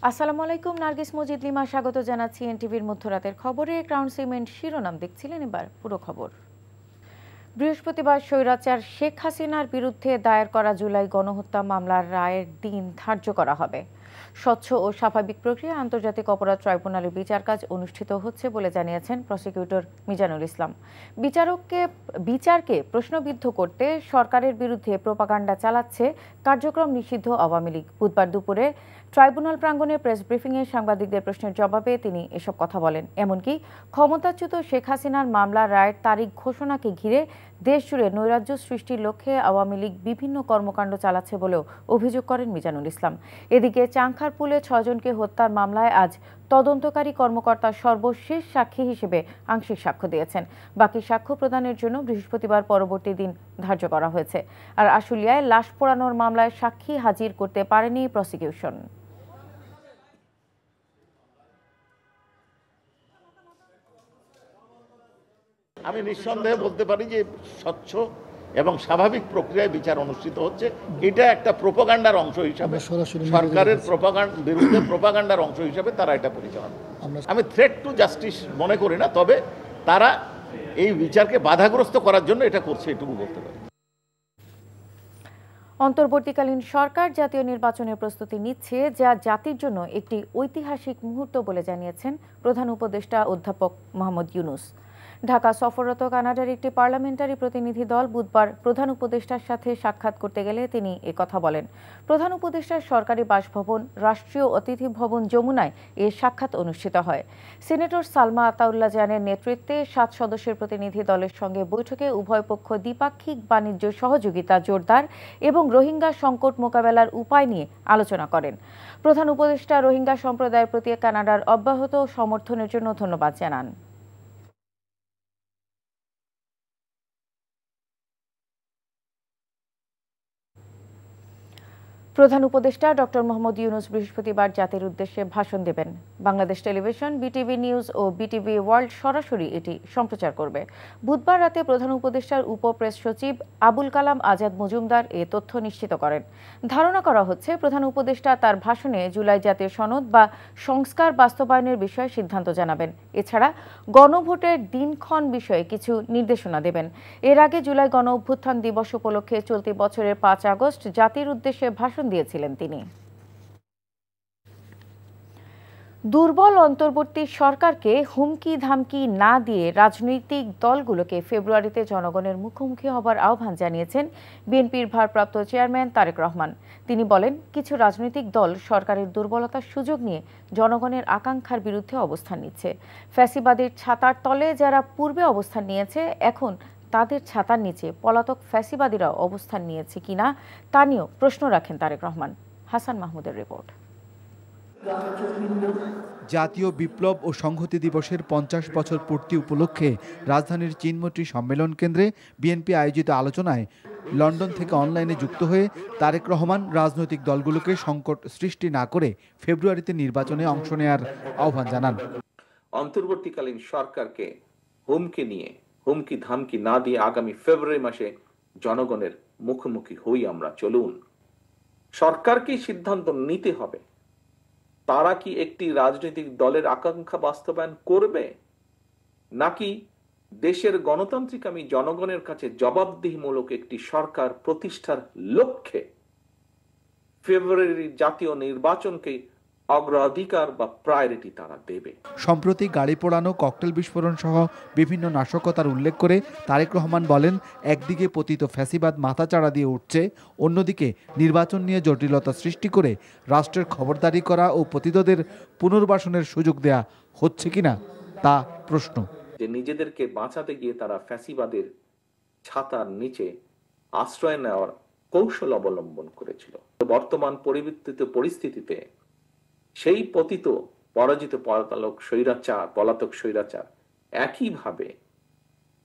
আসসালামু আলাইকুম, নার্গিস মজিদ লিমা স্বাগত জানাচ্ছি এনটিভির মধ্যরাতের খবরে। ক্রাউন সিমেন্ট শিরোনাম দেখছিলেন, এবার পুরো খবর। বৃহস্পতিবার স্বৈরাচার শেখ হাসিনার বিরুদ্ধে দায়ের করা জুলাই গণহত্যা মামলার রায়ের দিন ধার্য করা হবে। স্বচ্ছ ও স্বাভাবিক প্রক্রিয়া আন্তর্জাতিক অপরাধ ট্রাইব্যুনালে বিচার কাজ অনুষ্ঠিত হচ্ছে বলে জানিয়েছেন প্রসিকিউটর মিজানুল ইসলাম। বিচারকে প্রশ্নবিদ্ধ করতে সরকারের বিরুদ্ধে প্রোপাগান্ডা চালাচ্ছে কার্যক্রম নিষিদ্ধ আওয়ামী লীগ। বুধবার দুপুরে ট্রাইব্যুনাল প্রাঙ্গণে প্রেস ব্রিফিংয়ে সাংবাদিকদের প্রশ্নের জবাবে তিনি এসব কথা বলেন। এমনকি ক্ষমতাচ্যুত শেখ হাসিনার মামলার রায়ের তারিখ ঘোষণাকে ঘিরে দেশজুড়ে নৈরাজ্য সৃষ্টির লক্ষ্যে আওয়ামী লীগ বিভিন্ন কর্মকাণ্ড চালাচ্ছে বলেও অভিযোগ করেন মিজানুল ইসলাম। এদিকে চাংখারপুলে ৬ জনকে হত্যার মামলায় আজ তদন্তকারী কর্মকর্তা সর্বশেষ সাক্ষী হিসেবে আংশিক সাক্ষ্য দিয়েছেন। বাকি সাক্ষ্য প্রদানের জন্য বৃহস্পতিবার পরবর্তী দিন ধার্য করা হয়েছে। আর আশুলিয়ায় লাশ পোড়ানোর মামলায় সাক্ষী হাজির করতে পারেনি প্রসিকিউশন। আমি নিঃসন্দেহে বলতে পারি যে স্বচ্ছ এবং স্বাভাবিক প্রক্রিয়ায় বিচার অনুষ্ঠিত হচ্ছে। এটা একটা প্রোপাগান্ডার অংশ হিসাবে, সরকারের বিরুদ্ধে প্রোপাগান্ডার অংশ হিসাবে তারা এটা পরিচালনা। আমি থ্রেট টু জাস্টিস মনে করি না, তবে তারা এই বিচারকে বাধাগ্রস্ত করার জন্য এটা করছে, এটুকু বলতে পারি। অন্তর্বর্তীকালীন সরকার জাতীয় নির্বাচনের প্রস্তুতি নিচ্ছে, যা জাতির জন্য একটি ঐতিহাসিক মুহূর্ত বলে জানিয়েছেন প্রধান উপদেষ্টা অধ্যাপক মোহাম্মদ ইউনূস। ঢাকা সফররত কানাডার একটি পার্লামেন্টারি প্রতিনিধি দল বুধবার প্রধান উপদেষ্টার সাথে সাক্ষাৎ করতে গেলে তিনি একথা বলেন। প্রধান উপদেষ্টার সরকারি বাসভবন রাষ্ট্রীয় অতিথি ভবন যমুনায় এ সাক্ষাৎ অনুষ্ঠিত হয়। সিনেটর সালমা আতাউল্লাহ জানের নেতৃত্বে 7 সদস্যের প্রতিনিধি দলের সঙ্গে বৈঠকে উভয় পক্ষ দ্বিপাক্ষিক বাণিজ্য সহযোগিতা জোরদার এবং রোহিঙ্গা সংকট মোকাবেলার উপায় নিয়ে আলোচনা করেন। প্রধান উপদেষ্টা রোহিঙ্গা সম্প্রদায়ের প্রতি কানাডার অব্যাহত সমর্থনের জন্য ধন্যবাদ জানান। প্রধান উপদেষ্টা ডক্টর মোহাম্মদ ইউনূস বৃহস্পতিবার জাতির উদ্দেশ্যে ভাষণ দেবেন। বাংলাদেশ টেলিভিশন, বিটিভি নিউজ ও বিটিভি ওয়ার্ল্ড সরাসরি এটি সম্প্রচার করবে। বুধবার রাতে প্রধান উপদেষ্টার উপপ্রেস সচিব আবুল কালাম আজাদ মজুমদার এ তথ্য নিশ্চিত করেন। ধারণা করা হচ্ছে প্রধান উপদেষ্টা তার ভাষণে জুলাই জাতীয় সনদ বা সংস্কার বাস্তবায়নের বিষয়ে সিদ্ধান্ত জানাবেন। এছাড়া গণভোটের দিনক্ষণ বিষয়ে কিছু নির্দেশনা দেবেন। এর আগে জুলাই গণ অভ্যুত্থান দিবস উপলক্ষে চলতি বছরের 5 আগস্ট জাতির উদ্দেশ্যে ভাষণ দিয়েছিলেন তিনি। দুর্বল অন্তর্বর্তী সরকারকে হুমকি ধামকি না দিয়ে রাজনৈতিক দলগুলোকে ফেব্রুয়ারিতে জনগণের মুখোমুখি হবার আহ্বান জানিয়েছেন বিএনপির ভারপ্রাপ্ত চেয়ারম্যান তারেক রহমান। তিনি বলেন, কিছু রাজনৈতিক দল সরকারের দুর্বলতার সুযোগ নিয়ে জনগণের আকাঙ্ক্ষার বিরুদ্ধে অবস্থান নিচ্ছে। ফ্যাসিবাদের ছাতার তলে যারা পূর্বে অবস্থান নিয়েছে, এখন তাদের ছাতার নিচে পলাতক ফ্যাসিবাদীরা অবস্থান নিয়েছে কিনা তা নিয়েও প্রশ্ন রাখেন তারেক রহমান। হাসান মাহমুদের রিপোর্ট। জাতীয় বিপ্লব ও সংহতি দিবসের 50 বছর পূর্তি উপলক্ষে রাজধানীর চিনমোটি সম্মেলন কেন্দ্রে বিএনপি আয়োজিত আলোচনায় লন্ডন থেকে অনলাইনে যুক্ত হয়ে তারেক রহমান রাজনৈতিক দলগুলোকে সংকট সৃষ্টি না করে ফেব্রুয়ারিতে নির্বাচনে অংশ নেয়ার আহ্বান জানান। অন্তর্বর্তীকালীন সরকারকে হুমকি ধামকি না দিয়ে আগামী ফেব্রুয়ারি মাসে জনগণের মুখোমুখি হই আমরা। চলুন, সরকারকেই সিদ্ধান্ত নিতে হবে তারা কি একটি রাজনৈতিক দলের আকাঙ্ক্ষা বাস্তবায়ন করবে, নাকি দেশের গণতান্ত্রিক জনগণের কাছে জবাবদিহিমূলক একটি সরকার প্রতিষ্ঠার লক্ষ্যে ফেব্রুয়ারির জাতীয় নির্বাচনকে অগ্রাধিকার বা প্রায়োরিটি তারা দেবে। সম্প্রতি গাড়ি পোড়ানো, ককটেল বিস্ফোরণ সহ বিভিন্ন নাশকতার উল্লেখ করে তারেক রহমান বলেন, একদিকে পতিত ফ্যাসিবাদ মাথাচাড়া দিয়ে উঠছে, অন্যদিকে নির্বাচন নিয়ে জটিলতা সৃষ্টি করে রাষ্ট্রের খবরদারি করা ও পতিতদের পুনর্বাসনের সুযোগ দেয়া হচ্ছে কিনা তা প্রশ্ন। যে নিজেদেরকে বাঁচাতে গিয়ে তারা ফ্যাসিবাদের ছাতার নিচে আশ্রয় নেওয়ার কৌশল অবলম্বন করেছিল। বর্তমান পরিবর্তিত পরিস্থিতিতে সেই পতিত পরাজিত পলাতক স্বৈরাচার একইভাবে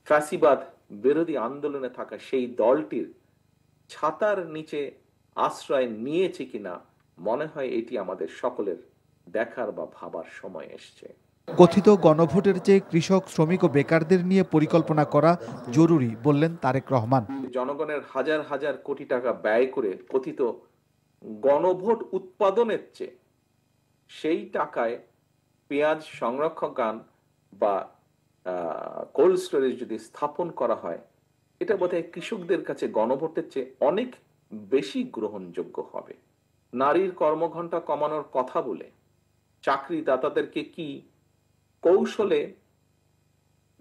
ফ্যাসিবাদ বিরোধী আন্দোলনে থাকা সেই দলটির ছাতার নিচে আশ্রয় নিয়েছে কিনা মনে হয় এটি আমাদের সকলের দেখার বা ভাবার সময় এসছে। কথিত গণভোটের চেয়ে কৃষক, শ্রমিক ও বেকারদের নিয়ে পরিকল্পনা করা জরুরি বললেন তারেক রহমান। জনগণের হাজার হাজার কোটি টাকা ব্যয় করে কথিত গণভোট উৎপাদনের চেয়ে সেই টাকায় পেঁয়াজ সংরক্ষণাগার বা কোল্ড স্টোরেজ যদি স্থাপন করা হয়, এটা বোধহয় কৃষকদের কাছে গণভোটের চেয়ে অনেক বেশি গ্রহণযোগ্য হবে। নারীর কর্মঘণ্টা কমানোর কথা বলে চাকরিদাতাদেরকে কি কৌশলে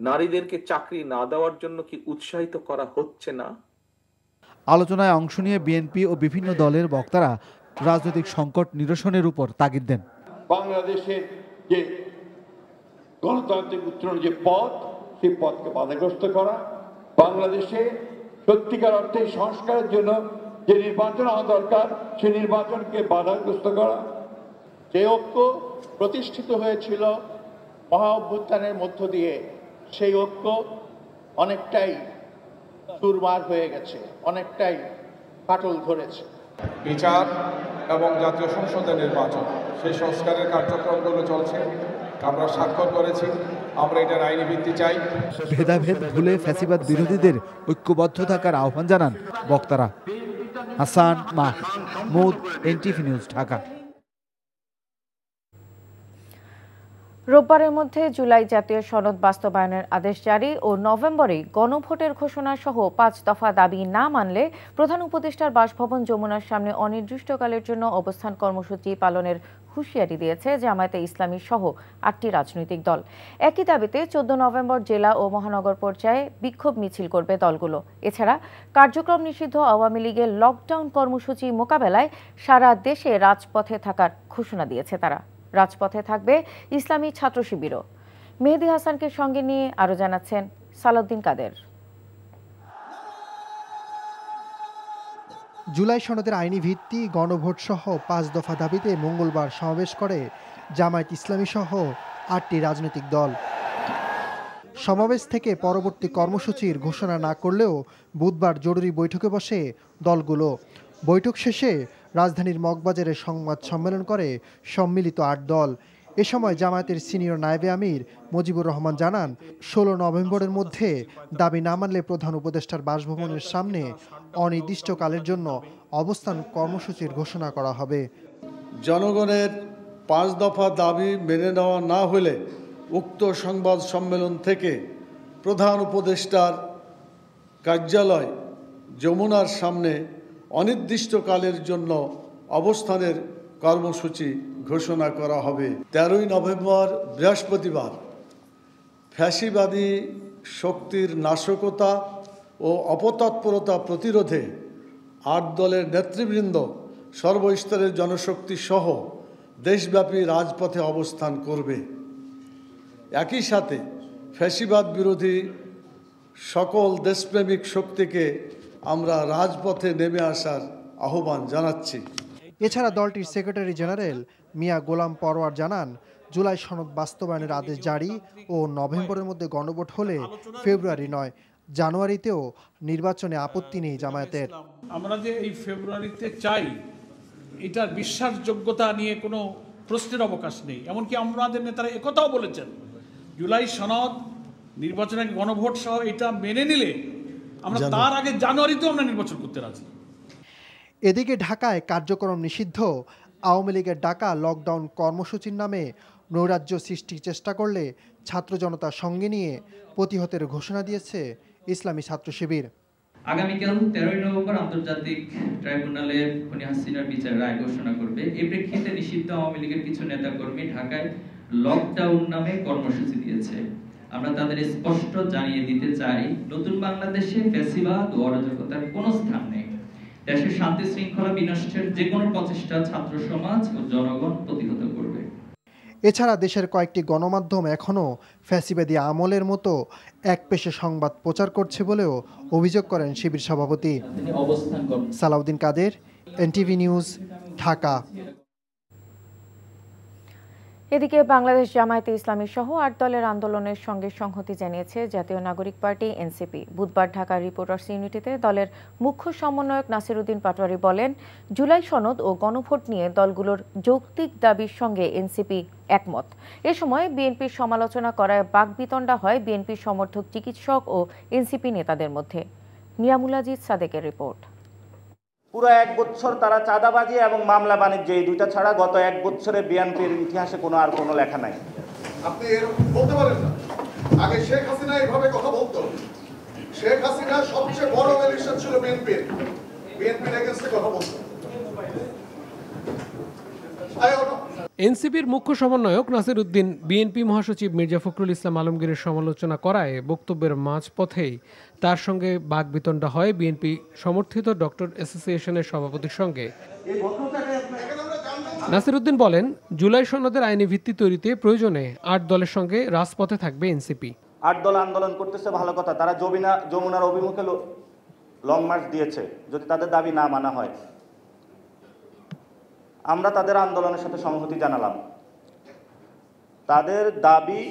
নারীদেরকে চাকরি না দেওয়ার জন্য কি উৎসাহিত করা হচ্ছে না? আলোচনায় অংশ নিয়ে বিএনপি ও বিভিন্ন দলের বক্তারা রাজনৈতিক সংকট নিরসনের উপর তাগিদ দেন। বাংলাদেশের যে গণতান্ত্রিক উত্তরণের যে পথ, সেই পথকে বাধাগ্রস্ত করা, বাংলাদেশে সত্যিকার অর্থে সংস্কারের জন্য যে নির্বাচন হওয়া দরকার সেই নির্বাচনকে বাধাগ্রস্ত করা। যে ঐক্য প্রতিষ্ঠিত হয়েছিল মহা অভ্যুত্থানের মধ্য দিয়ে, সেই ঐক্য অনেকটাই চুরমার হয়ে গেছে, অনেকটাই ফাটল ধরেছে। বিচার এবং জাতীয় সংসদের নির্বাচন, সেই সংস্কারের কার্যক্রমগুলো চলছে, আমরা স্বাক্ষর করেছি, আমরা এটার আইনি ভিত্তি চাই। ভেদাভেদ ভুলে ফ্যাসিবাদ বিরোধীদের ঐক্যবদ্ধ থাকার আহ্বান জানান বক্তারা। Hasan Mahmud, NTV news, Dhaka. রোববারের মধ্যে জুলাই জাতীয় সনদ বাস্তবায়নের আদেশ জারি ও নভেম্বরে গণভোটের ঘোষণা সহ ৫ দফা দাবি না মানলে প্রধান উপদেষ্টার বাসভবন যমুনার সামনে অনির্দিষ্টকালের জন্য অবস্থান কর্মসূচি পালনের হুঁশিয়ারি দিয়েছে জামায়াতে ইসলামী সহ ৮টি রাজনৈতিক দল। একই দাবিতে ১৪ নভেম্বর জেলা ও মহানগর পর্যায়ে বিক্ষোভ মিছিল করবে দলগুলো। এছাড়া কার্যক্রম নিষিদ্ধ আওয়ামী লীগের লকডাউন কর্মসূচি মোকাবেলায় সারা দেশে রাজপথে থাকার ঘোষণা দিয়েছে তারা। রাজপথে থাকবে ইসলামী ছাত্র শিবিরও। মেহেদী হাসানকে সঙ্গে নিয়ে আরো জানাচ্ছেন সালাউদ্দিন কাদের। জুলাই সনদের আইনি ভিত্তি, গণভোট সহ ৫ দফা দাবিতে মঙ্গলবার সমাবেশ করে জামায়াত ইসলামী সহ ৮টি রাজনৈতিক দল। সমাবেশ থেকে পরবর্তী কর্মসূচির ঘোষণা না করলেও বুধবার জরুরি বৈঠকে বসে দলগুলো। বৈঠক শেষে রাজধানীর মগবাজারে সংবাদ সম্মেলন করে সম্মিলিত ৮ দল। এ সময় জামায়াতের সিনিয়র নায়েবে আমির মুজিবুর রহমান জানান, ১৬ নভেম্বরের মধ্যে দাবি না মানলে প্রধান উপদেষ্টার বাসভবনের সামনে অনির্দিষ্টকালের জন্য অবস্থান কর্মসূচির ঘোষণা করা হবে। জনগণের ৫ দফা দাবি মেনে নেওয়া না হলে উক্ত সংবাদ সম্মেলন থেকে প্রধান উপদেষ্টার কার্যালয় যমুনার সামনে অনির্দিষ্টকালের জন্য অবস্থানের কর্মসূচি ঘোষণা করা হবে। ১৩ নভেম্বর বৃহস্পতিবার ফ্যাসিবাদী শক্তির নাশকতা ও অপতৎপরতা প্রতিরোধে ৮ দলের নেতৃবৃন্দ সর্বস্তরের জনশক্তি সহ দেশব্যাপী রাজপথে অবস্থান করবে। একই সাথে ফ্যাসিবাদ বিরোধী সকল দেশপ্রেমিক শক্তিকে আমরা রাজপথে নেমে আসার আহ্বান জানাচ্ছি। এছাড়া দলটির সেক্রেটারি জেনারেল মিয়া গোলাম পরওয়ার জানান, জুলাই সনদ বাস্তবায়নের আদেশ জারি ও নভেম্বরের মধ্যে গণভোট হলে ফেব্রুয়ারি নয়, জানুয়ারিতেও নির্বাচনে আপত্তি নেই জামায়াতের। আমরা যে এই ফেব্রুয়ারিতে চাই, এটার বিশ্বাসযোগ্যতা নিয়ে কোনো প্রশ্নের অবকাশ নেই। এমনকি আমাদের নেতারা একথাও বলেছেন, জুলাই সনদ নির্বাচনের গণভোট সহ এটা মেনে নিলে আমরা তার আগে জানুয়ারিতেও আমরা নির্বাচন করতে রাজি। এদিকে ঢাকায় কার্যক্রম নিষিদ্ধ আওয়ামী লীগের ডাকা লকডাউন কর্মসূচির নামে নৈরাজ্য সৃষ্টির চেষ্টা করলে ছাত্র জনতার সঙ্গে নিয়ে প্রতিহতের ঘোষণা দিয়েছে ইসলামী ছাত্র শিবির। আগামীকাল ১৩ নভেম্বর আন্তর্জাতিক ট্রাইব্যুনালে খুনি হাসিনার বিচার রায় ঘোষণা করবে। এই প্রেক্ষিতে নিষিদ্ধ আওয়ামী লীগের কিছু নেতাকর্মী ঢাকায় লকডাউন নামে কর্মসূচি দিয়েছে। আমরা তাদের স্পষ্ট জানিয়ে দিতে চাই, নতুন বাংলাদেশে ফ্যাসিবাদ ও অরাজকতার কোনো স্থান নেই। দেশের শান্তি শৃঙ্খলা বিনষ্টের যে কোনো প্রচেষ্টা ছাত্র সমাজ ও জনগণ প্রতিহত করবে। এছাড়া দেশের কয়েকটি গণমাধ্যম এখনও ফ্যাসিবাদী আমলের মতো একপেশে সংবাদ প্রচার করছে বলেও অভিযোগ করেন শিবির সভাপতি সালাউদ্দিন কাদের, এনটিভি নিউজ, ঢাকা। এদিকে বাংলাদেশ জামায়াতে ইসলামী সহ ৮ দলের আন্দোলনের সঙ্গে সংহতি জানিয়েছে জাতীয় নাগরিক পার্টি এনসিপি। বুধবার ঢাকা রিপোর্টার্স ইউনিটিতে দলের মুখ্য সমন্বয়ক নাসির উদ্দিন পাটোয়ারি বলেন, জুলাই সনদ ও গণভোট নিয়ে দলগুলোর যৌক্তিক দাবির সঙ্গে এনসিপি একমত। এ সময় বিএনপির সমালোচনা করায় বাকবিতণ্ডা হয় বিএনপির সমর্থক চিকিৎসক ও এনসিপি নেতাদের মধ্যে। নিয়ামুল আজিজ সাদেকের রিপোর্ট। পুরো 1 বছর তারা চাঁদাবাজি এবং মামলা বাণিজ্য এই দুইটা ছাড়া গত 1 বছরে বিএনপির ইতিহাসে কোনো লেখা নাই। আপনি এরকম বলতে পারেন না। আগে শেখ হাসিনা এইভাবে কথা বলতো। শেখ হাসিনা সবচেয়ে বড় এলিশন ছিল বিএনপির এগেইনস্টে কথা বলতো। এনসিপির মুখ্য সমন্বয়ক নাসির উদ্দিন বিএনপি মহাসচিব মির্জা ফখরুল ইসলাম আলমগীরের সমালোচনা করায় বক্তব্যের মাঝপথেই তার সঙ্গে বাকবিতণ্ডা হয় বিএনপি সমর্থিত ডক্টর অ্যাসোসিয়েশনের সভাপতির সঙ্গে। নাসির উদ্দিন বলেন, জুলাই সনদের আইনি ভিত্তি তৈরিতে প্রয়োজনে 8 দলের সঙ্গে রাজপথে থাকবে এনসিপি। 8 দল আন্দোলন করতেছে ভালো কথা, তারা যমুনার অভিমুখে লং মার্চ দিয়েছে, যদি তাদের দাবি না মানা হয় আমরা তাদের আন্দোলনের সাথে সংহতি জানালাম। তাদের দাবি,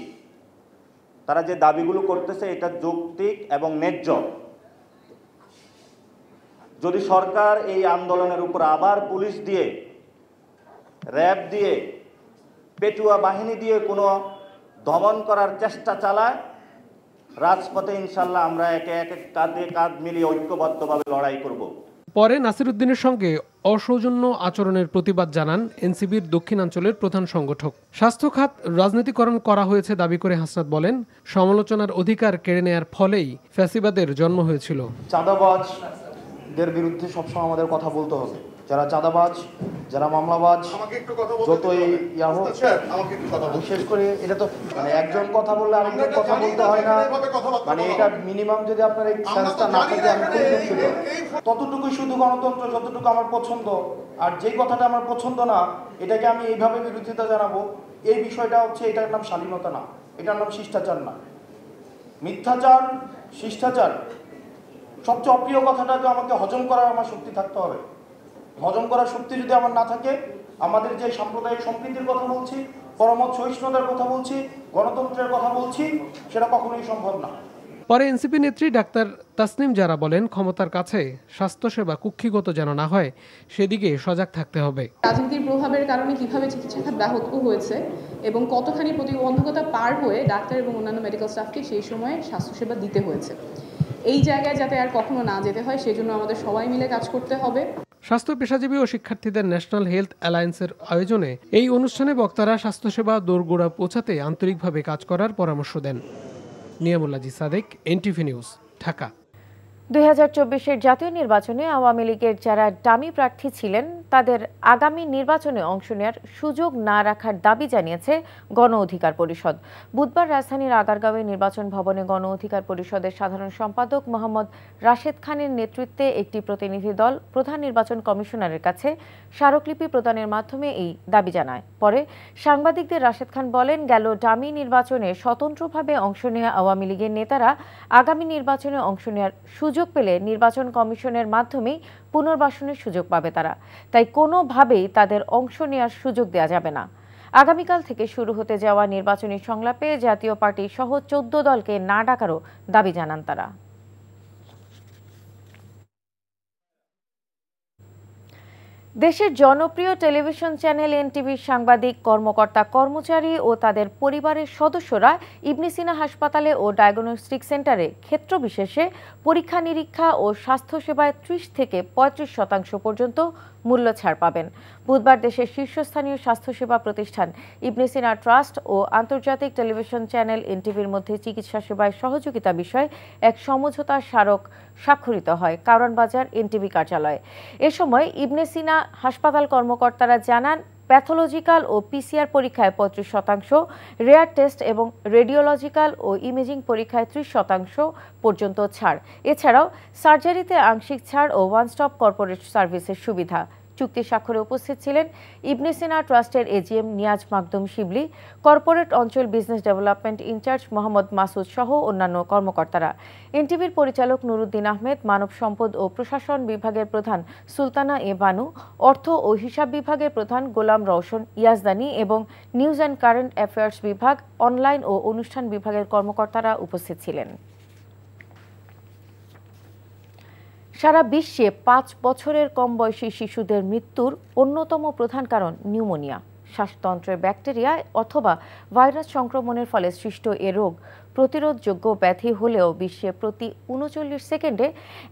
তারা যে দাবিগুলো করতেছে এটা যৌক্তিক এবং ন্যায্য। যদি সরকার এই আন্দোলনের উপর আবার পুলিশ দিয়ে, র্যাব দিয়ে, পেটুয়া বাহিনী দিয়ে কোনো দমন করার চেষ্টা চালায়, রাজপথে ইনশাল্লাহ আমরা একে একে কাঁধে কাঁধ মিলিয়ে ঐক্যবদ্ধভাবে লড়াই করব। পরে নাসির উদ্দিনের সঙ্গে অসৌজন্য আচরণের প্রতিবাদ জানান এনসিপির দক্ষিণাঞ্চলের প্রধান সংগঠক। স্বাস্থ্য খাত রাজনীতিকরণ করা হয়েছে দাবি করে হাসনাত বলেন, সমালোচনার অধিকার কেড়ে নেয়ার ফলেই ফ্যাসিবাদের জন্ম হয়েছিল। চাঁদাবাজদের বিরুদ্ধে সবসময় আমাদের কথা বলতে হবে। যারা চাঁদাবাজ, যারা মামলাবাজ, যতই ইয়া হোক, বিশেষ করে এটা তো মানে একজন কথা বললে আরেকজন কথা বলতে হয় না, মানে এটা মিনিমাম যদি আপনার এই সেন্সটা না থাকে আমি খুব দুঃখিত। ততটুকুই শুধু গণতন্ত্র, যতটুকু আমার পছন্দ, আর যেই কথাটা আমার পছন্দ না এটাকে আমি এইভাবে বিরোধিতা জানাবো, এই বিষয়টা হচ্ছে এটার নাম শালীনতা না, এটার নাম শিষ্টাচার না। মিথ্যাচার, শিষ্টাচার, সবচেয়ে অপ্রিয় কথাটাকে আমাকে হজম করার আমার শক্তি থাকতে হবে। হজম করার শক্তি যদি আমার না থাকে, আমাদের যে সাম্প্রদায়িক সম্প্রীতির কথা বলছি, পরমত সহিষ্ণুতার কথা বলছি, গণতন্ত্রের কথা বলছি, সেটা কখনোই সম্ভব না। পরে এনসিপি নেত্রী ডাক্তার তাসনিম জারা বলেন, ক্ষমতার কাছে স্বাস্থ্যসেবা কুক্ষিগত যেন না হয় সেদিকে সজাগ থাকতে হবে। রাজনীতির প্রভাবের কারণে কিভাবে চিকিৎসা খাত ব্যাহত হয়েছে এবং কতখানি প্রতিবন্ধকতা পার হয়ে ডাক্তার এবং অন্যান্য মেডিকেল স্টাফকে সেই সময়ে স্বাস্থ্যসেবা দিতে হয়েছে, এই জায়গায় যাতে আর কখনো না যেতে হয় সেজন্য আমাদের সবাই মিলে কাজ করতে হবে। স্বাস্থ্য পেশাজীবী ও শিক্ষার্থীদের ন্যাশনাল হেলথ অ্যালায়েন্সের আয়োজনে এই অনুষ্ঠানে বক্তারা স্বাস্থ্যসেবা দোরগোড়া পৌঁছাতে আন্তরিকভাবে কাজ করার পরামর্শ দেন। নিয়ামুল্লাহ সাদেক, এনটিভি নিউজ, ঢাকা। 2024-এর জাতীয় নির্বাচনে আওয়ামী লীগের যারা ডামি প্রার্থী ছিলেন তাদের আগামী নির্বাচনে অংশ নেওয়ার সুযোগ না রাখার দাবি জানিয়েছে গণ অধিকার পরিষদ। বুধবার রাজধানীর আগারগাঁওয়ে নির্বাচন ভবনে গণ অধিকার পরিষদের সাধারণ সম্পাদক মোহাম্মদ রাশেদ খানের নেতৃত্বে একটি প্রতিনিধি দল প্রধান নির্বাচন কমিশনারের কাছে স্মারকলিপি প্রদানের মাধ্যমে এই দাবি জানায়। পরে সাংবাদিকদের রাশেদ খান বলেন, গেল ডামি নির্বাচনে স্বতন্ত্রভাবে অংশ নেওয়া আওয়ামী লীগের নেতারা আগামী নির্বাচনে অংশ নেওয়ার সুযোগ পেলে নির্বাচন কমিশনের মাধ্যমেই পুনর্বাসনের সুযোগ পাবে তারা, তাই কোনোভাবেই তাদের অংশ নেওয়ার সুযোগ দেওয়া যাবে না। আগামীকাল থেকে শুরু হতে যাওয়া নির্বাচনী সংলাপে জাতীয় পার্টি সহ 14 দলকে না ডাকারও দাবি জানান তারা। দেশের জনপ্রিয় টেলিভিশন চ্যানেল এনটিভির সাংবাদিক, কর্মকর্তা, কর্মচারী ও তাদের পরিবারের সদস্যরা ইবনে সিনা হাসপাতালে ও ডায়াগনস্টিক সেন্টারে ক্ষেত্র বিশেষে পরীক্ষা নিরীক্ষা ও স্বাস্থ্যসেবায় 30 থেকে 35% পর্যন্ত মূল্য ছাড় পাবেন। বুধবার দেশের শীর্ষস্থানীয় স্বাস্থ্যসেবা প্রতিষ্ঠান ইবনে সিনা ট্রাস্ট ও আন্তর্জাতিক টেলিভিশন চ্যানেল এনটিভির মধ্যে চিকিৎসা সেবায় সহযোগিতা বিষয়ে এক সমঝোতা স্মারক স্বাক্ষরিত হয় কারওয়ানবাজার এনটিভি কার্যালয়ে। এ সময় ইবনে সিনা হাসপাতাল কর্মকর্তারা জানান, প্যাথোলজিক্যাল ও পিসিআর পরীক্ষায় 35%, রেয়ার টেস্ট এবং রেডিওলজিক্যাল ও ইমেজিং পরীক্ষায় 30% পর্যন্ত ছাড়। এছাড়াও সার্জারিতে আংশিক ছাড় ও ওয়ান স্টপ কর্পোরেট সার্ভিসের সুবিধা। চুক্তি স্বাক্ষরে উপস্থিত ছিলেন ইবনে সিনা ট্রাস্টের এজিএম নিয়াজ মাকদুম শিবলি, কর্পোরেট অঞ্চল business development in-charge Mohammad Masud সহ অন্যান্য কর্মকর্তারা। এনটিভির পরিচালক নুরুদ্দিন আহমেদ, মানব সম্পদ ও প্রশাসন বিভাগের প্রধান সুলতানা এ বানু, অর্থ ও হিসাব বিভাগের প্রধান গোলাম রওশন ইয়াজদানি এবং নিউজ অ্যান্ড কারেন্ট অ্যাফেয়ার্স বিভাগ, অনলাইন ও অনুষ্ঠান বিভাগের কর্মকর্তারা উপস্থিত ছিলেন। সারা বিশ্বে 5 বছরের কম বয়সী শিশুদের মৃত্যুর অন্যতম প্রধান কারণ নিউমোনিয়া। শ্বাসতন্ত্রের ব্যাকটেরিয়া অথবা ভাইরাস সংক্রমণের ফলে সৃষ্ট এ রোগ প্রতিরোধযোগ্য ব্যাধি হলেও বিশ্বে প্রতি 39 সেকেন্ডে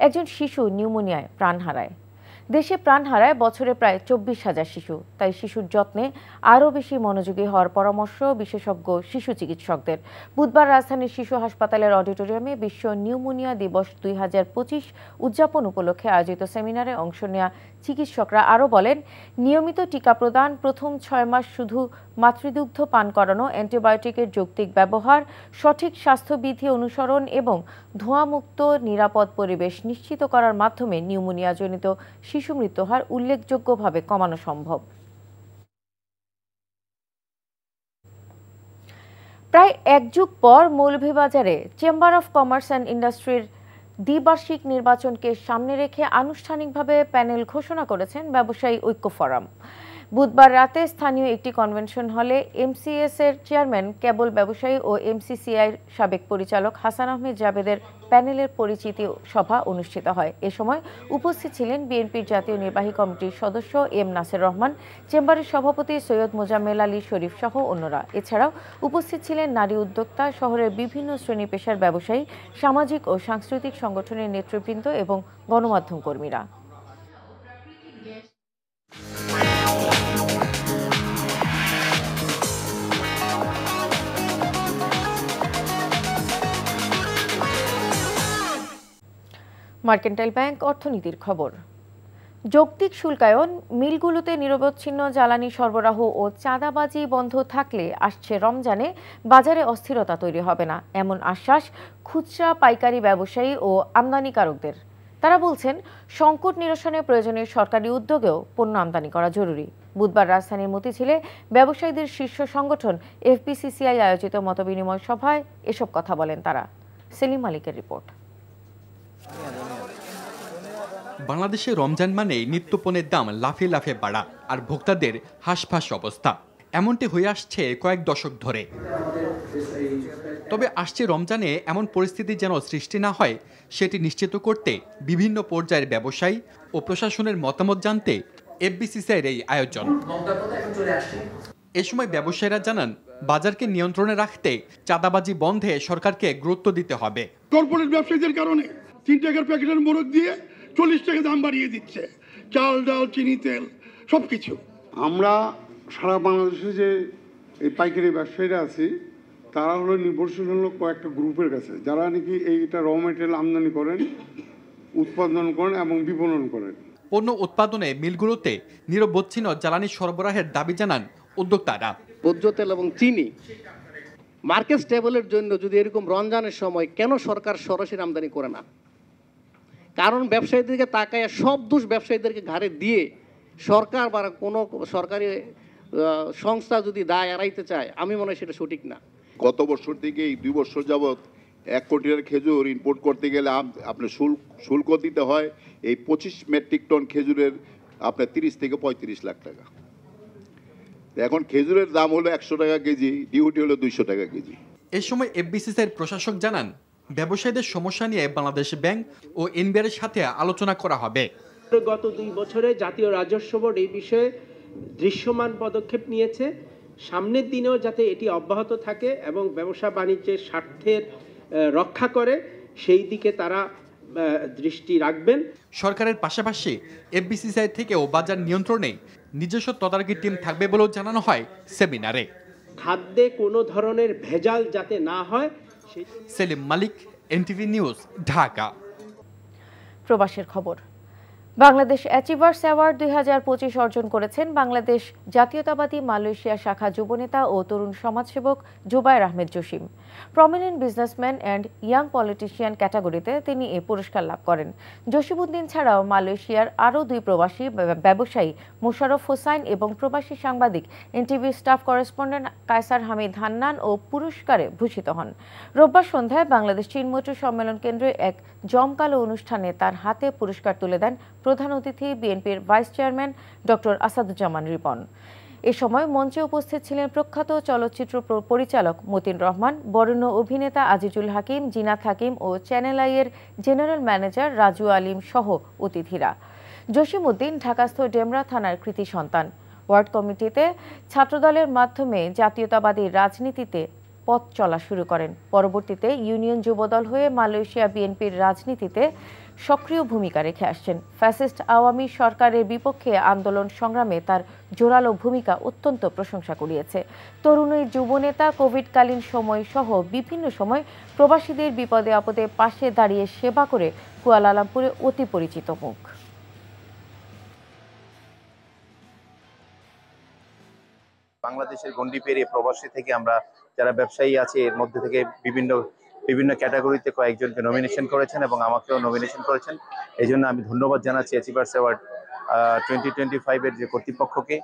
একজন শিশু নিউমোনিয়ায় প্রাণ হারায়। দেশে প্রাণ হারায় বছরে প্রায় 24,000 শিশু। তাই শিশুর যত্নে আরও বেশি মনোযোগী হওয়ার পরামর্শ বিশেষজ্ঞ শিশু চিকিৎসকদের। বুধবার রাজধানীর শিশু হাসপাতালের অডিটোরিয়ামে বিশ্ব নিউমোনিয়া দিবস 2025 উদযাপন উপলক্ষে আয়োজিত সেমিনারে অংশ নেওয়া চিকিৎসকরা আরও বলেন, নিয়মিত টিকা প্রদান, প্রথম 6 মাস শুধু মাতৃদুগ্ধ পান করানো, অ্যান্টিবায়োটিকের যৌক্তিক ব্যবহার, সঠিক স্বাস্থ্যবিধি অনুসরণ এবং ধোঁয়ামুক্ত নিরাপদ পরিবেশ নিশ্চিত করার মাধ্যমে নিউমোনিয়াজনিত শিশু মৃত্যু হার উল্লেখযোগ্যভাবে কমানো সম্ভব। প্রায় এক যুগ পর মৌলভীবাজারে চেম্বার অফ কমার্স অ্যান্ড ইন্ডাস্ট্রির দ্বিবার্ষিক নির্বাচনকে সামনে রেখে আনুষ্ঠানিকভাবে প্যানেল ঘোষণা করেছেন ব্যবসায়ী ঐক্য ফোরাম। বুধবার রাতে স্থানীয় একটি কনভেনশন হলে এমসিএস এর চেয়ারম্যান, কেবল ব্যবসায়ী ও এমসিসিআইর সাবেক পরিচালক হাসান আহমেদ জাবেদের প্যানেলের পরিচিতি সভা অনুষ্ঠিত হয়। এ সময় উপস্থিত ছিলেন বিএনপির জাতীয় নির্বাহী কমিটির সদস্য এম নাসির রহমান, চেম্বারের সভাপতি সৈয়দ মোজাম্মেল আলী শরীফ সহ অন্যরা। এছাড়াও উপস্থিত ছিলেন নারী উদ্যোক্তা, শহরের বিভিন্ন শ্রেণী পেশার ব্যবসায়ী, সামাজিক ও সাংস্কৃতিক সংগঠনের নেতৃবৃন্দ এবং গণমাধ্যম কর্মীরা। মার্কেন্টাইল ব্যাংক অর্থনীতির খবর। যৌক্তিক শুল্কায়ন, মিলগুলোতে নিরবচ্ছিন্ন জ্বালানি সরবরাহ ও চাঁদাবাজি বন্ধ থাকলে আসছে রমজানে বাজারে অস্থিরতা তৈরি হবে না, এমন আশ্বাস খুচরা পাইকারি ব্যবসায়ী ও আমদানিকারকদের। তারা বলছেন, সংকট নিরসনে প্রয়োজনীয় সরকারি উদ্যোগেও পণ্য আমদানি করা জরুরি। বুধবার রাজধানীর মতিঝিলে ব্যবসায়ীদের শীর্ষ সংগঠন এফবিসিসিআই আয়োজিত মতবিনিময় সভায় এসব কথা বলেন তারা। সেলিম মালিকের রিপোর্ট। বাংলাদেশে রমজান মানেই নিত্যপণ্যের দাম লাফিয়ে লাফিয়ে বাড়া আর ভোক্তাদের হাঁসফাঁস অবস্থা। এমনটি হয়ে আসছে কয়েক দশক ধরে। তবে আসছে রমজানে এমন পরিস্থিতি যেন সৃষ্টি না হয় সেটি নিশ্চিত করতে বিভিন্ন পর্যায়ের ব্যবসায়ী ও প্রশাসনের মতামত জানতে এফবিসিসিআইর এই আয়োজন। এ সময় ব্যবসায়ীরা জানান, বাজারকে নিয়ন্ত্রণে রাখতে চাঁদাবাজি বন্ধে সরকারকে গুরুত্ব দিতে হবে। কর্পোরেট ব্যবসায়ীদের কারণে 3 টাকার প্যাকেটের মোড়ক দিয়ে 40 টাকা দাম বাড়িয়ে দিচ্ছে, চাল, ডাল, চিনি, তেল সবকিছু। আমরা সারা বাংলাদেশে যে এই পাইকারি ব্যবসায়ীরা আছি, তারা হলো নির্ভরশীল হলো কয়েকটা গ্রুপের কাছে, যারা নাকি এইটা র মেটেরিয়াল আমদানি করেন, উৎপাদন করেন এবং বিপণন করেন। পণ্য উৎপাদনে মিলগুলোতে নিরবচ্ছিন্ন জ্বালানি সরবরাহের দাবি জানান উদ্যোক্তারা। ভোজ্য তেল এবং চিনি মার্কেট স্টেবলের জন্য যদি এরকম রমজানের সময় কেন সরকার সরাসরি আমদানি করে না? কারণ ব্যবসায়ীদেরকে তাকায় সব দোষ ব্যবসায়ীদেরকে ঘাড়ে দিয়ে সরকার বা কোনো সরকারি সংস্থা যদি দায় এড়াইতে চায়, আমি মনে হয় সেটা সঠিক না। গত বছর থেকে এই 2 বছর যাবৎ 1 কোটি খেজুর ইম্পোর্ট করতে গেলে আপনার শুল্ক দিতে হয় এই 25 মেট্রিক টন খেজুরের আপনার 30 থেকে 35 লাখ টাকা। এখন খেজুরের দাম হলো 100 টাকা কেজি, ডিউটি হলো 200 টাকা কেজি। এই সময় এফবিসিসিআইর প্রশাসক জানান, ব্যবসায়ীদের সমস্যা নিয়ে বাংলাদেশ ব্যাংক ও এনবিআর এর সাথে আলোচনা করা হবে। গত 2 বছরে জাতীয় রাজস্ব বোর্ড এই বিষয়ে দৃশ্যমান পদক্ষেপ নিয়েছে। সামনের দিনেও যাতে এটি অব্যাহত থাকে এবং ব্যবসা বাণিজ্যের স্বার্থের রক্ষা করে, সেই দিকে তারা দৃষ্টি রাখবেন। সরকারের পাশাপাশি এফবিসিসিআই থেকেও বাজার নিয়ন্ত্রণে নিজস্ব তদারকি টিম থাকবে বলেও জানানো হয় সেমিনারে। খাদ্যে কোনো ধরনের ভেজাল যাতে না হয়। সেলিম মালিক, এনটিভি নিউজ, ঢাকা। প্রবাসের খবর। বাংলাদেশ অ্যাচিভার্স অ্যাওয়ার্ড 2025 অর্জন করেছেন বাংলাদেশ জাতীয়তাবাদী মালয়েশিয়া শাখা যুবনেতা ও তরুণ সমাজসেবক Zubair Ahmed Jasim. Prominent businessman and young politician ক্যাটাগরিতে তিনি এ পুরস্কার লাভ করেন। জসিমউদ্দিন ছাড়াও মালয়েশিয়ার আরও 2 প্রবাসী ব্যবসায়ী মোশাররফ হোসাইন এবং প্রবাসী সাংবাদিক এনটিভির স্টাফ করেসপন্ডেন্ট কায়সার হামিদ হান্নান ও পুরস্কারে ভূষিত হন। রোববার সন্ধ্যায় বাংলাদেশ চীনমৈত্রী সম্মেলন কেন্দ্রে এক জমকালো অনুষ্ঠানে তার হাতে পুরস্কার তুলে দেন প্রধান অতিথি বিএনপির vice chairman doctor Asaduzzaman Ripon. এ সময় মঞ্চে উপস্থিত ছিলেন প্রখ্যাত চলচ্চিত্র পরিচালক মতিন রহমান, বরেণ্য অভিনেতা আজিজুল হাকিম, জিনাত হাকিম ও চ্যানেল আই-এর জেনারেল ম্যানেজার রাজু আলিম সহ অতিথিরা। জসিমউদ্দিন ঢাকাস্থ ডেমরা থানার কৃতি সন্তান। ওয়ার্ড কমিটিতে ছাত্রদলের মাধ্যমে জাতীয়তাবাদী রাজনীতিতে পথ চলা শুরু করেন। পরবর্তীতে ইউনিয়ন যুবদল হয়ে মালয়েশিয়া বিএনপির রাজনীতিতে সক্রিয় ভূমিকা রেখে আসছেন। ফ্যাসিস্ট আওয়ামী সরকারের বিপক্ষে আন্দোলন সংগ্রামে তার জোরালো ভূমিকা অত্যন্ত প্রশংসা কুড়িয়েছে। তরুণ যুবনেতা কোভিডকালীন সময় সহ বিভিন্ন সময় প্রবাসীদের বিপদে আপদে পাশে দাঁড়িয়ে সেবা করে কুয়ালালামপুরে অতি পরিচিত মুখ। বাংলাদেশের গণ্ডি পেরিয়ে প্রবাসী থেকে আমরা যারা ব্যবসায়ী আছে এর মধ্যে থেকে বিভিন্ন ক্যাটাগরিতে কয়েকজনকে নমিনেশন করেছেন এবং আমাকেও নমিনেশন করেছেন। এই জন্য আমি ধন্যবাদ জানাচ্ছি অ্যাচিভার্স অ্যাওয়ার্ড 2025 এর যে কর্তৃপক্ষকে।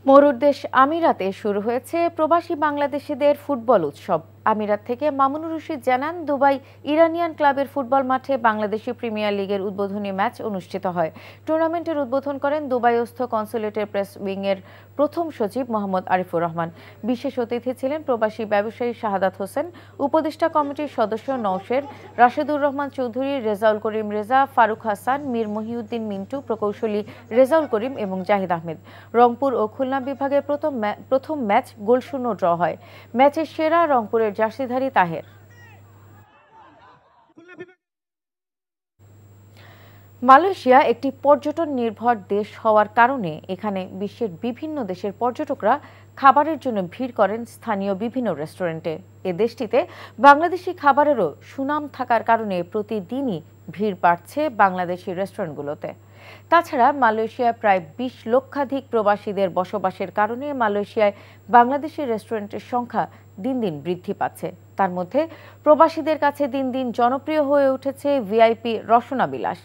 মরুর দেশ আমিরাতে শুরু হয়েছে প্রবাসী বাংলাদেশিদের ফুটবল উৎসব। আমিরাত থেকে মামুনুর রশিদ জানান, দুবাই ইরানিয়ান ক্লাবের ফুটবল মাঠে বাংলাদেশি প্রিমিয়ার লিগের উদ্বোধনী ম্যাচ অনুষ্ঠিত হয়। টুর্নামেন্টের উদ্বোধন করেন দুবাইস্থ কনসুলেটের প্রেস উইংয়ের প্রথম সচিব মোহাম্মদ আরিফুর রহমান। বিশেষ অতিথি ছিলেন প্রবাসী ব্যবসায়ী শাহাদাত হোসেন, উপদেষ্টা কমিটির সদস্য নওশের, রাশেদুর রহমান চৌধুরী, রেজাউল করিম রেজা, ফারুক হাসান, মীর মহিউদ্দিন মিন্টু, প্রকৌশলী রেজাউল করিম এবং জাহিদ আহমেদ। রংপুর ও খুলনা বিভাগের প্রথম ম্যাচ গোলশূন্য ড্র হয়। ম্যাচের সেরা রংপুরের জার্সিধারী তাহের। মালয়েশিয়া একটি পর্যটন নির্ভর দেশ হওয়ার কারণে এখানে বিশ্বের বিভিন্ন দেশের পর্যটকরা খাবারের জন্য ভিড় করেন স্থানীয় বিভিন্ন রেস্টুরেন্টে। এ দেশটিতে বাংলাদেশি খাবারেরও সুনাম থাকার কারণে প্রতিদিনই ভিড় বাড়ছে বাংলাদেশি রেস্টুরেন্টগুলোতে। তাছাড়া মালয়েশিয়ায় প্রায় 20 লক্ষাধিক প্রবাসীদের বসবাসের কারণে মালয়েশিয়ায় বাংলাদেশি রেস্টুরেন্টের সংখ্যা দিন দিন বৃদ্ধি পাচ্ছে। তার মধ্যে প্রবাসীদের কাছে দিন দিন জনপ্রিয় হয়ে উঠেছে ভিআইপি রসনা বিলাস।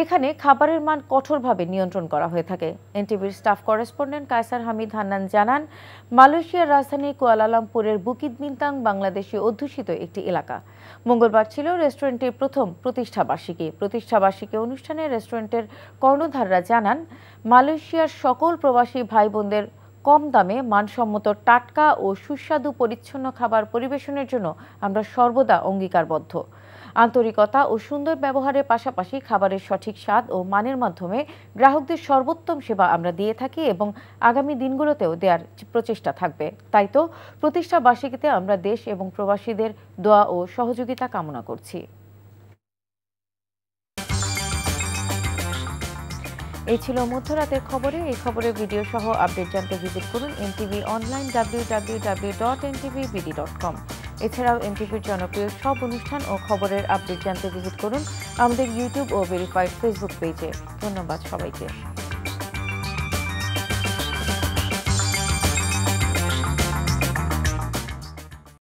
এখানে খাবারের মান কঠোরভাবে নিয়ন্ত্রণ করা হয়ে থাকে। এনটিভির স্টাফ করেসপন্ডেন্ট কায়সার হামিদ হান্নান জানান, মালয়েশিয়ার রাজধানী কুয়ালালামপুরের বুকিত বিন্তাং বাংলাদেশি অধ্যুষিত একটি এলাকা। মঙ্গলবার ছিল রেস্টুরেন্টের প্রথম প্রতিষ্ঠাবার্ষিকী অনুষ্ঠানে রেস্টুরেন্টের কর্ণধাররা জানান, মালয়েশিয়ার সকল প্রবাসী ভাই বোনদের কম দামে মানসম্মত টাটকা ও সুস্বাদু পরিচ্ছন্ন খাবার পরিবেশনের জন্য আমরা সর্বদা অঙ্গীকারবদ্ধ। আন্তরিকতা ও সুন্দর ব্যবহারের পাশাপাশি খাবারের সঠিক স্বাদ ও মানের মাধ্যমে গ্রাহকদের সর্বোত্তম সেবা আমরা দিয়ে থাকি এবং আগামী দিনগুলোতেও দেওয়ার প্রচেষ্টা থাকবে। তাই তো প্রতিষ্ঠা বার্ষিকীতে আমরা দেশ এবং প্রবাসীদের দোয়া ও সহযোগিতা কামনা করছি। এই ছিল মধ্যরাতের খবরে। এই খবরের ভিডিও সহ আপডেট জানতে ভিজিট করুন এনটিভি অনলাইন www.ntvbd.com। এছাড়াও এনটিভির জনপ্রিয় সব অনুষ্ঠান ও খবরের আপডেট জানতে ভিজিট করুন আমাদের ইউটিউব ও ভেরিফাইড ফেসবুক পেজে। ধন্যবাদ সবাইকে।